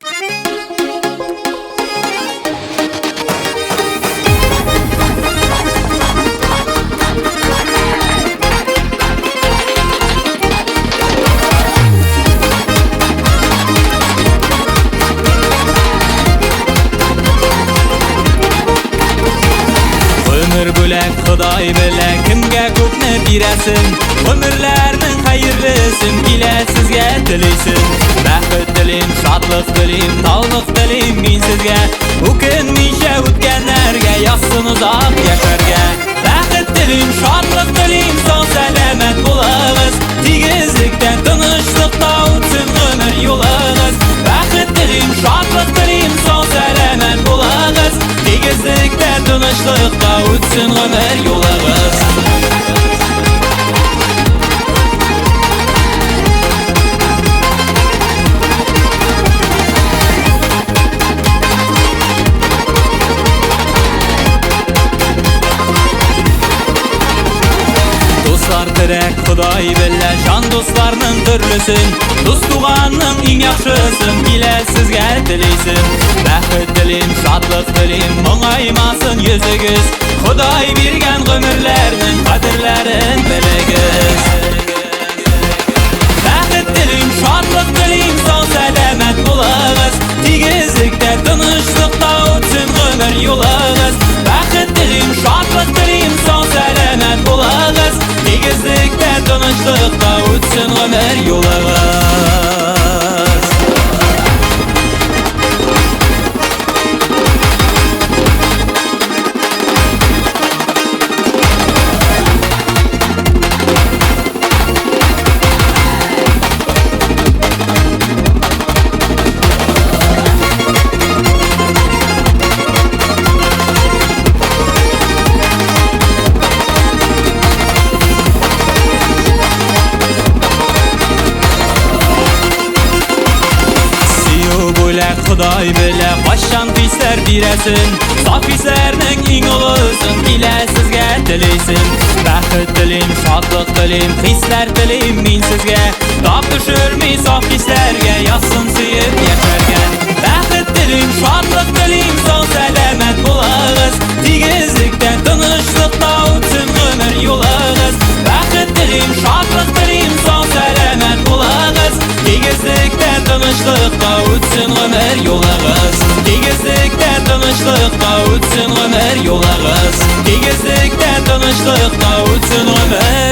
Ömür bölek Xudoy bilak kimga ko'pni berasin, umrlarning xayrlisin ila sizga tilaysin. Baxt dilim, shodlik dilim, tavliq dilim men sizga, u kun misha o'tganlarga yozsin uzoq yasharga. Baxt dilim, shodlik dilim, sog' salomat bo'lamiz, tegizlikdan tinchlikda o'tsin umr yo'limiz. Baxt dilim, shodlik dilim, sog' salomat bo'lamiz, tegizlikdan tinchlikda o'tsin umr yo'limiz. Dostlar direk Xudoy billa jon dostlarning turlisin, do'st tuğanning eng yaxshisin ila sizga tilaysin. Baxt dilim, shodlik dilim, mung'aymasin yuzingiz, Xudoy bergan umrlarning qadrlarin biligiz. Baxt dilim, shodlik dilim, sog' salomat bo'lamiz, tegizlikda tinchlikda o'tsin umr yo'limiz. Baxt dilim, shodlik dilim, sog' salomat bo'lamiz, tegizlikda tinchlikda o'tsin umr yo'limiz. Xudoy bila qachon qislar berasin, sof hislarning eng ulug'isin ila sizga tilaysin. Baxt dilim, shodlik dilim, hislar dilim men sizga, top tushirmay sof hislarga yozsin suyib yasharga. Baxt dilim, shodlik dilim, sog' salomat bo'lamiz, tegizlikdan tinchlikda o'tsin umr yo'limiz. Baxt dilim, shodlik dilim, sog' salomat bo'lamiz, tegizlikdan tinchlikda o'tsin umr yo'limiz. Tegizlikdan tinchlikda o'tsin umr yo'limiz. Tegizlikdan tinchlikda o'tsin umr